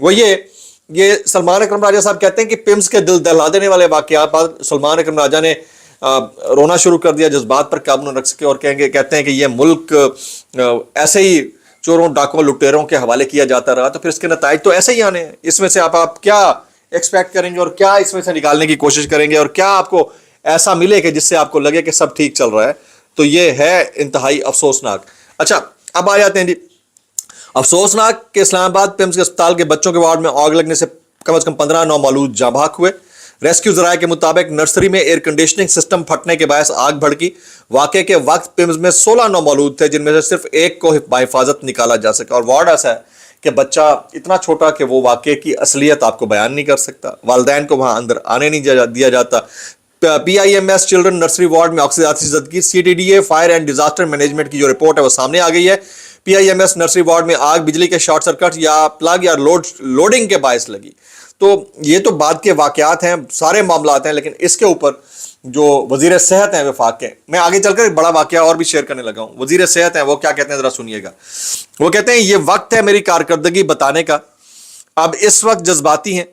وہ یہ سلمان اکرم راجہ صاحب کہتے ہیں کہ پمز کے دل دہلا دینے والے واقعات بعد سلمان اکرم راجہ نے رونا شروع کر دیا، جذبات پر قابو نہ رکھ سکے، اور کہتے ہیں کہ یہ ملک ایسے ہی چوروں ڈاکوں لٹیروں کے حوالے کیا جاتا رہا تو پھر اس کے نتائج تو ایسے ہی آنے ہیں۔ اس میں سے آپ کیا ایکسپیکٹ کریں گے اور کیا اس میں سے نکالنے کی کوشش کریں گے، اور کیا آپ کو ایسا ملے کہ جس سے آپ کو لگے کہ سب ٹھیک چل رہا ہے؟ تو یہ ہے انتہائی افسوسناک۔ اچھا اب آ جاتے ہیں جی، افسوسناک کہ اسلام آباد پمز کے اسپتال کے بچوں کے وارڈ میں آگ لگنے سے کم از کم 15 نومولود جاں بحق ہوئے۔ ریسکیو ذرائع کے مطابق نرسری میں ایئر کنڈیشننگ سسٹم پھٹنے کے باعث آگ بھڑکی۔ واقعے کے وقت پمز میں 16 نومولود تھے، جن میں سے صرف ایک کو بحفاظت نکالا جا سکا، اور وارڈ ایسا ہے کہ بچہ اتنا چھوٹا کہ وہ واقعے کی اصلیت آپ کو بیان نہیں کر سکتا، والدین کو وہاں اندر آنے نہیں دیا جاتا۔ P I M S children nursery ward میں آکسیجاتی زدگی، C T D A fire and disaster management کی جو رپورٹ ہے وہ سامنے آ گئی ہے۔ P I M S nursery ward میں آگ بجلی کے شارٹ سرکٹ یا پلگ یا لوڈنگ کے باعث لگی۔ تو یہ تو بعد کے واقعات ہیں، سارے معاملات ہیں، لیکن اس کے اوپر جو وزیر صحت ہیں وفاق کے، میں آگے چل کر ایک بڑا واقعہ اور بھی شیئر کرنے لگا ہوں۔ وزیر صحت ہیں، وہ کیا کہتے ہیں ذرا سنیے گا۔ وہ کہتے ہیں یہ وقت ہے میری کارکردگی بتانے کا، اب اس وقت جذباتی ہیں۔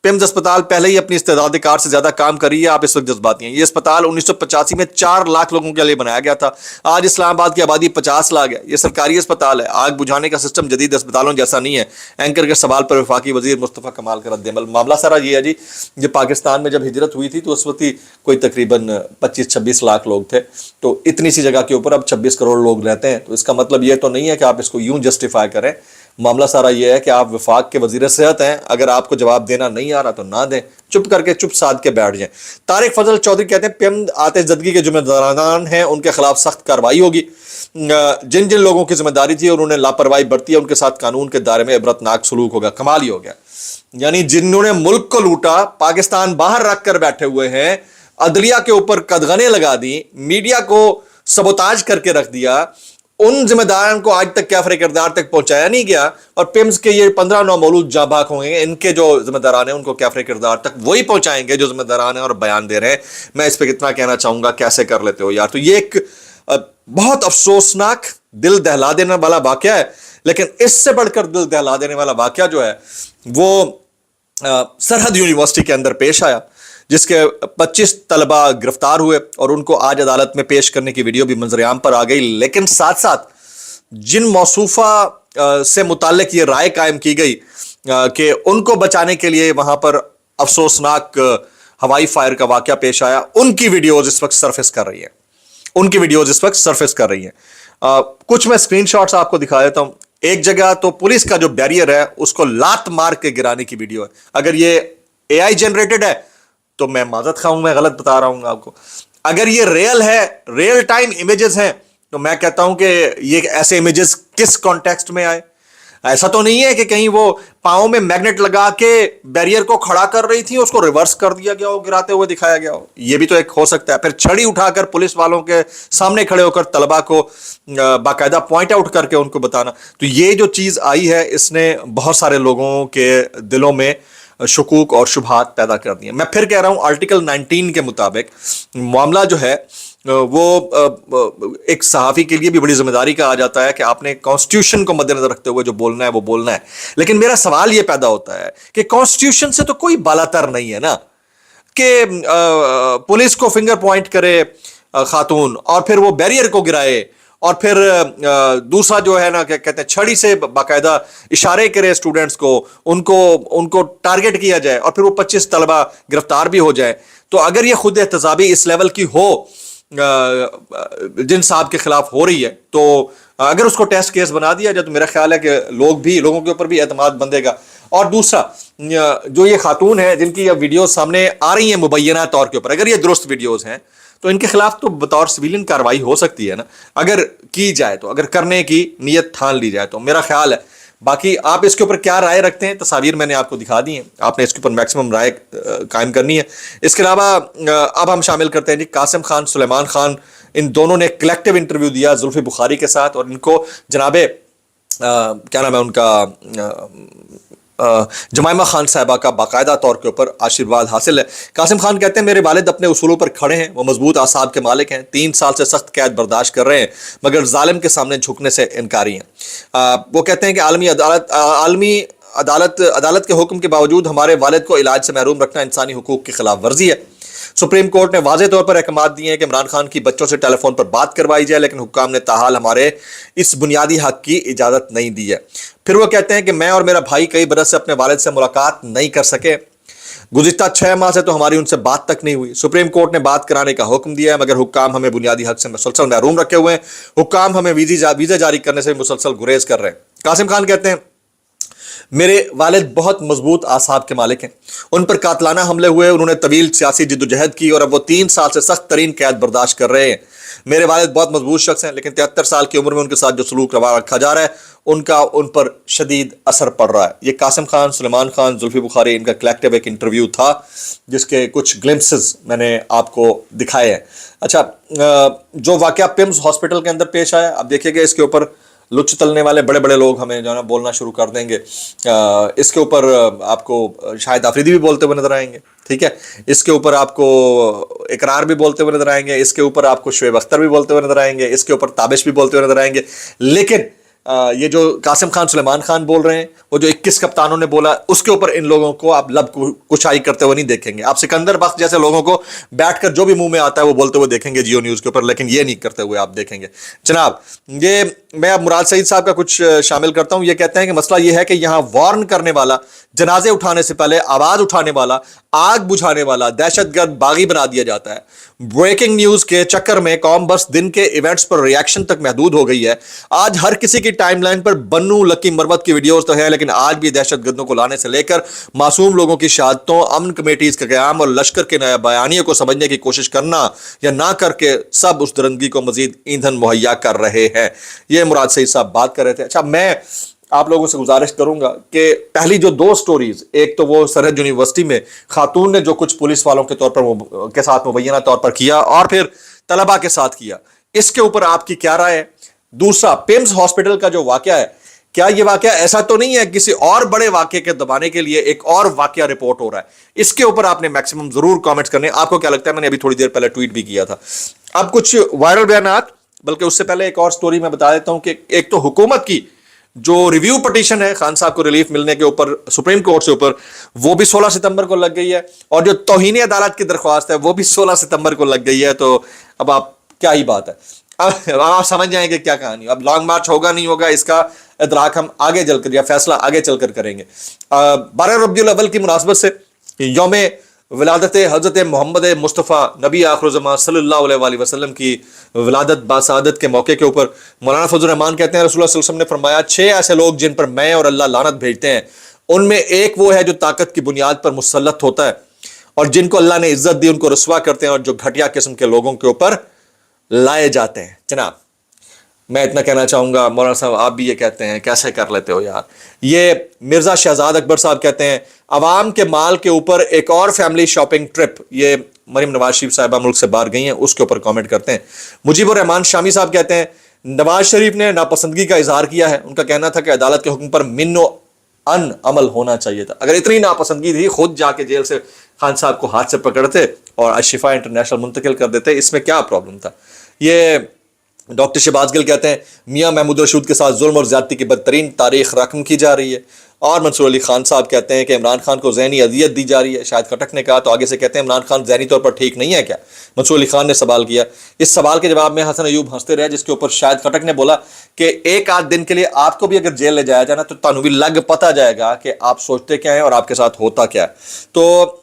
پمز اسپتال پہلے ہی اپنی استعداد کار سے زیادہ کام کر رہی ہے، آپ اس وقت جذباتی ہیں۔ یہ اسپتال 1985 میں 4 لاکھ لوگوں کے لیے بنایا گیا تھا، آج اسلام آباد کی آبادی 50 لاکھ ہے۔ یہ سرکاری اسپتال ہے، آگ بجھانے کا سسٹم جدید اسپتالوں جیسا نہیں ہے۔ اینکر کے سوال پر وفاقی وزیر مصطفیٰ کمال کا رد عمل۔ معاملہ سارا یہ ہے جی، یہ پاکستان میں جب ہجرت ہوئی تھی تو اس وقت ہی کوئی تقریباً 25-26 لاکھ لوگ تھے، تو اتنی سی جگہ کے اوپر اب 26 کروڑ لوگ رہتے ہیں، تو اس کا مطلب یہ تو نہیں ہے کہ آپ اس کو یوں جسٹیفائی کریں۔ معاملہ سارا یہ ہے کہ آپ وفاق کے وزیر صحت ہیں، اگر آپ کو جواب دینا نہیں آ رہا تو نہ دیں، چپ کر کے چپ سادھ کے بیٹھ جائیں۔ طارق فضل چودھری کہتے ہیں پمز آتش زدگی کے ذمہ داران ہیں، ان کے خلاف سخت کارروائی ہوگی۔ جن لوگوں کی ذمہ داری تھی اور انہوں نے لاپرواہی برتی ہے، ان کے ساتھ قانون کے دائرے میں عبرتناک سلوک ہوگا۔ کمال ہی ہو گیا، یعنی جنہوں نے ملک کو لوٹا، پاکستان باہر رکھ کر بیٹھے ہوئے ہیں، عدلیہ کے اوپر قدغنیں لگا دی، میڈیا کو سبوتاج کر کے رکھ دیا، ان ذمہ داران کو آج تک کیفر کردار تک پہنچایا نہیں گیا، اور پمز کے یہ 15 نومولود جاں بحق ہوں گے، ان کے جو ذمہ داران ہیں ان کو کیفر کردار تک وہی پہنچائیں گے جو ذمہ داران ہیں اور بیان دے رہے ہیں۔ میں اس پہ کتنا کہنا چاہوں گا، کیسے کر لیتے ہو یار۔ تو یہ ایک بہت افسوسناک دل دہلا دینے والا واقعہ ہے، لیکن اس سے بڑھ کر دل دہلا دینے والا واقعہ جو ہے وہ سرحد یونیورسٹی کے اندر پیش آیا، جس کے 25 طلبہ گرفتار ہوئے اور ان کو آج عدالت میں پیش کرنے کی ویڈیو بھی منظر عام پر آ گئی۔ لیکن ساتھ ساتھ جن موصوفہ سے متعلق یہ رائے قائم کی گئی کہ ان کو بچانے کے لیے وہاں پر افسوسناک ہوائی فائر کا واقعہ پیش آیا، ان کی ویڈیوز اس وقت سرفیس کر رہی ہیں، کچھ میں سکرین شاٹس آپ کو دکھا دیتا ہوں۔ ایک جگہ تو پولیس کا جو بیریئر ہے اس کو لات مار کے گرانے کی ویڈیو ہے۔ اگر یہ اے آئی جنریٹڈ ہے تو میں معذرت خواہ ہوں، میں غلط بتا رہا ہوں آپ کو۔ اگر یہ ریئل ہے، ریئل ٹائم امیجز ہیں، تو میں کہتا ہوں کہ یہ ایسے امیجز کس کانٹیکسٹ میں آئے؟ ایسا تو نہیں ہے کہ کہیں وہ پاؤں میں میگنیٹ لگا کے بیریئر کو کھڑا کر رہی تھی، اس کو ریورس کر دیا گیا ہو، گراتے ہوئے دکھایا گیا ہو، یہ بھی تو ایک ہو سکتا ہے۔ پھر چھڑی اٹھا کر پولیس والوں کے سامنے کھڑے ہو کر طلبہ کو باقاعدہ پوائنٹ آؤٹ کر کے ان کو بتانا، تو یہ جو چیز آئی ہے اس نے بہت سارے لوگوں کے دلوں میں شکوک اور شبہات پیدا کر دی ہیں۔ میں پھر کہہ رہا ہوں، آرٹیکل 19 کے مطابق معاملہ جو ہے وہ ایک صحافی کے لیے بھی بڑی ذمہ داری کا آ جاتا ہے کہ آپ نے کانسٹیٹیوشن کو مد نظر رکھتے ہوئے جو بولنا ہے وہ بولنا ہے۔ لیکن میرا سوال یہ پیدا ہوتا ہے کہ کانسٹیٹیوشن سے تو کوئی بالاتر نہیں ہے نا، کہ پولیس کو فنگر پوائنٹ کرے خاتون اور پھر وہ بیریئر کو گرائے، اور پھر دوسرا جو ہے نا کہ کہتے ہیں چھڑی سے باقاعدہ اشارے کرے اسٹوڈنٹس کو، ان کو ٹارگٹ کیا جائے، اور پھر وہ 25 طلبہ گرفتار بھی ہو جائے۔ تو اگر یہ خود احتسابی اس لیول کی ہو جن صاحب کے خلاف ہو رہی ہے، تو اگر اس کو ٹیسٹ کیس بنا دیا جائے تو میرا خیال ہے کہ لوگوں کے اوپر بھی اعتماد بندھے گا۔ اور دوسرا جو یہ خاتون ہے جن کی یہ ویڈیوز سامنے آ رہی ہیں مبینہ طور کے اوپر، اگر یہ درست ویڈیوز ہیں تو ان کے خلاف تو بطور سویلین کارروائی ہو سکتی ہے نا، اگر کی جائے تو، اگر کرنے کی نیت ٹھان لی جائے تو میرا خیال ہے۔ باقی آپ اس کے اوپر کیا رائے رکھتے ہیں، تصاویر میں نے آپ کو دکھا دی ہیں، آپ نے اس کے اوپر میکسیمم رائے قائم کرنی ہے۔ اس کے علاوہ اب ہم شامل کرتے ہیں جی قاسم خان، سلیمان خان، ان دونوں نے کلیکٹیو انٹرویو دیا زلفی بخاری کے ساتھ، اور ان کو جناب کیا نام ہے ان کا، جمائمہ خان صاحبہ کا باقاعدہ طور کے اوپر آشیرواد حاصل ہے۔ قاسم خان کہتے ہیں میرے والد اپنے اصولوں پر کھڑے ہیں، وہ مضبوط اعصاب کے مالک ہیں، 3 سال سے سخت قید برداشت کر رہے ہیں مگر ظالم کے سامنے جھکنے سے انکاری ہیں۔ وہ کہتے ہیں کہ عالمی عدالت کے حکم کے باوجود ہمارے والد کو علاج سے محروم رکھنا انسانی حقوق کی خلاف ورزی ہے۔ سپریم کورٹ نے واضح طور پر احکامات دیے ہیں کہ عمران خان کی بچوں سے ٹیلی فون پر بات کروائی جائے، لیکن حکام نے تاحال ہمارے اس بنیادی حق کی اجازت نہیں دی ہے۔ پھر وہ کہتے ہیں کہ میں اور میرا بھائی کئی برس سے اپنے والد سے ملاقات نہیں کر سکے، گزشتہ 6 ماہ سے تو ہماری ان سے بات تک نہیں ہوئی۔ سپریم کورٹ نے بات کرانے کا حکم دیا ہے، مگر حکام ہمیں بنیادی حق سے مسلسل محروم رکھے ہوئے ہیں۔ حکام ہمیں ویزے جاری کرنے سے مسلسل گریز کر رہے ہیں۔ قاسم خان کہتے ہیں میرے والد بہت مضبوط اعصاب کے مالک ہیں، ان پر قاتلانہ حملے ہوئے، انہوں نے طویل سیاسی جدوجہد کی اور اب وہ 3 سال سے سخت ترین قید برداشت کر رہے ہیں۔ میرے والد بہت مضبوط شخص ہیں، لیکن 73 سال کی عمر میں ان کے ساتھ جو سلوک روا رکھا جا رہا ہے ان کا ان پر شدید اثر پڑ رہا ہے۔ یہ قاسم خان، سلیمان خان، زلفی بخاری، ان کا کلیکٹیو ایک انٹرویو تھا جس کے کچھ گلمپسز میں نے آپ کو دکھائے ہیں۔ اچھا، جو واقعہ پیمز ہاسپٹل کے اندر پیش آیا، اب دیکھیے کہ اس کے اوپر لچ تلنے والے بڑے بڑے لوگ ہمیں جو ہے نا بولنا شروع کر دیں گے۔ اس کے اوپر آپ کو شاہد آفریدی بھی بولتے ہوئے نظر آئیں گے، ٹھیک ہے، اس کے اوپر آپ کو اقرار بھی بولتے ہوئے نظر آئیں گے، اس کے اوپر آپ کو شعیب اختر بھی بولتے ہوئے نظر آئیں گے، اس کے اوپر تابش بھی بولتے ہوئے نظر آئیں گے۔ لیکن یہ جو قاسم خان، سلیمان خان بول رہے ہیں، وہ جو 21 کپتانوں نے بولا، اس کے اوپر ان لوگوں کو آپ لب کشائی کرتے ہوئے نہیں دیکھیں گے۔ آپ سکندر بخت جیسے لوگوں کو بیٹھ کر جو بھی منہ میں آتا ہے وہ بولتے ہوئے دیکھیں گے جیو نیوز کے اوپر، لیکن یہ نہیں کرتے ہوئے آپ دیکھیں گے۔ جناب، یہ میں اب مراد سعید صاحب کا کچھ شامل کرتا ہوں۔ یہ کہتے ہیں کہ مسئلہ یہ ہے کہ یہاں وارن کرنے والا، جنازے اٹھانے سے پہلے آواز اٹھانے والا، آگ بجھانے والا دہشت گرد باغی بنا دیا جاتا ہے۔ بریکنگ نیوز کے چکر میں قوم بس دن کے ایونٹس پر ریاکشن تک محدود ہو گئی ہے۔ آج ہر کسی کی ٹائم لائن پر بنو لکی مروت کی ویڈیوز تو ہے، لیکن آج بھی دہشت گردوں کو لانے سے لے کر معصوم لوگوں کی شہادتوں، امن کمیٹیز کا قیام اور لشکر کے نیا بیانیے کو سمجھنے کی کوشش کرنا یا نہ کر کے سب اس درندگی کو مزید ایندھن مہیا کر رہے ہیں۔ یہ مراد سعید صاحب بات کر رہے تھے۔ اچھا، میں آپ لوگوں سے گزارش کروں گا کہ پہلی جو 2 سٹوریز، ایک تو وہ سرحد یونیورسٹی میں خاتون نے جو کچھ پولیس والوں کے ساتھ مبینہ طور پر کیا اور پھر طلبہ کے ساتھ کیا، اس کے اوپر آپ کی کیا رائے ہے؟ دوسرا، پیمز ہاسپٹل کا جو واقعہ ہے، کیا یہ واقعہ ایسا تو نہیں ہے کسی اور بڑے واقعے کے دبانے کے لیے ایک اور واقعہ رپورٹ ہو رہا ہے؟ اس کے اوپر آپ نے میکسیمم ضرور کامنٹس کرنے۔ آپ کو کیا لگتا ہے؟ میں نے ابھی تھوڑی دیر پہلے ٹویٹ بھی کیا تھا۔ اب کچھ وائرل بیانات، بلکہ اس سے پہلے ایک اور سٹوری میں بتا دیتا ہوں کہ ایک تو حکومت کی جو ریویو پٹیشن ہے خان صاحب کو ریلیف ملنے کے اوپر سپریم کورٹ سے اوپر، وہ بھی 16 ستمبر کو لگ گئی ہے، اور جو توہین عدالت کی درخواست ہے وہ بھی 16 ستمبر کو لگ گئی ہے۔ تو اب آپ کیا ہی بات ہے، اب آپ سمجھ جائیں گے کیا کہانی۔ اب لانگ مارچ ہوگا نہیں ہوگا، اس کا ادراک ہم آگے چل کر یا فیصلہ آگے چل کر کریں گے۔ 12 ربیع الاول کی مناسبت سے یوم ولادت حضرت محمد مصطفیٰ نبی آخر الزمان صلی اللہ علیہ وآلہ وسلم کی ولادت باسعادت کے موقع کے اوپر مولانا فضل الرحمان کہتے ہیں رسول اللہ صلی اللہ علیہ وسلم نے فرمایا 6 ایسے لوگ جن پر میں اور اللہ لعنت بھیجتے ہیں، ان میں ایک وہ ہے جو طاقت کی بنیاد پر مسلط ہوتا ہے، اور جن کو اللہ نے عزت دی ان کو رسوا کرتے ہیں، اور جو گھٹیا قسم کے لوگوں کے اوپر لائے جاتے ہیں۔ جناب، میں اتنا کہنا چاہوں گا، مولانا صاحب آپ بھی یہ کہتے ہیں، کیسے کر لیتے ہو یار۔ یہ مرزا شہزاد اکبر صاحب کہتے ہیں عوام کے مال کے اوپر ایک اور فیملی شاپنگ ٹرپ، یہ مریم نواز شریف صاحبہ ملک سے باہر گئی ہیں، اس کے اوپر کامنٹ کرتے ہیں۔ مجیب الرحمان شامی صاحب کہتے ہیں نواز شریف نے ناپسندگی کا اظہار کیا ہے، ان کا کہنا تھا کہ عدالت کے حکم پر من و ان عمل ہونا چاہیے تھا۔ اگر اتنی ناپسندگی تھی خود جا کے جیل سے خان صاحب کو ہاتھ سے پکڑتے اور الشفا انٹرنیشنل منتقل کر دیتے، اس میں کیا پرابلم تھا۔ یہ ڈاکٹر شہباز گل کہتے ہیں میاں محمود رشید کے ساتھ ظلم اور زیادتی کی بدترین تاریخ رقم کی جا رہی ہے۔ اور منصور علی خان صاحب کہتے ہیں کہ عمران خان کو ذہنی اذیت دی جا رہی ہے۔ شاہد خٹک نے کہا تو آگے سے کہتے ہیں عمران خان ذہنی طور پر ٹھیک نہیں ہے کیا؟ منصور علی خان نے سوال کیا۔ اس سوال کے جواب میں حسن ایوب ہنستے رہے، جس کے اوپر شاہد خٹک نے بولا کہ 1 دن کے لیے آپ کو بھی اگر جیل لے جایا جائے نا تو تانوں بھی لگ پتہ جائے گا کہ آپ سوچتے کیا ہیں اور آپ کے ساتھ ہوتا کیا ہے۔ تو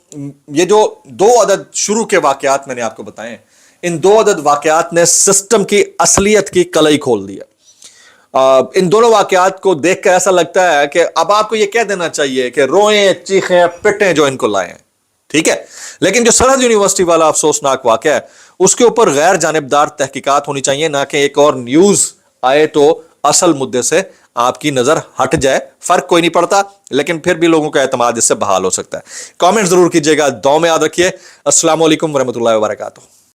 یہ جو 2 عدد شروع کے واقعات میں نے آپ کو بتائے ہیں، ان 2 عدد واقعات نے سسٹم کی اصلیت کی کلئی کھول دیا۔ ان دونوں واقعات کو دیکھ کر ایسا لگتا ہے کہ اب آپ کو یہ کہہ دینا چاہیے کہ روئیں چیخیں پٹیں جو ان کو لائے ہیں، ٹھیک ہے، لیکن جو سرحد یونیورسٹی والا افسوسناک واقعہ ہے اس کے اوپر غیر جانبدار تحقیقات ہونی چاہیے، نہ کہ ایک اور نیوز آئے تو اصل مدے سے آپ کی نظر ہٹ جائے۔ فرق کوئی نہیں پڑتا، لیکن پھر بھی لوگوں کا اعتماد اس سے بحال ہو سکتا ہے۔ کامنٹ ضرور کیجیے گا، دعاؤں میں یاد رکھیے۔ السلام علیکم ورحمۃ اللہ وبرکاتہ۔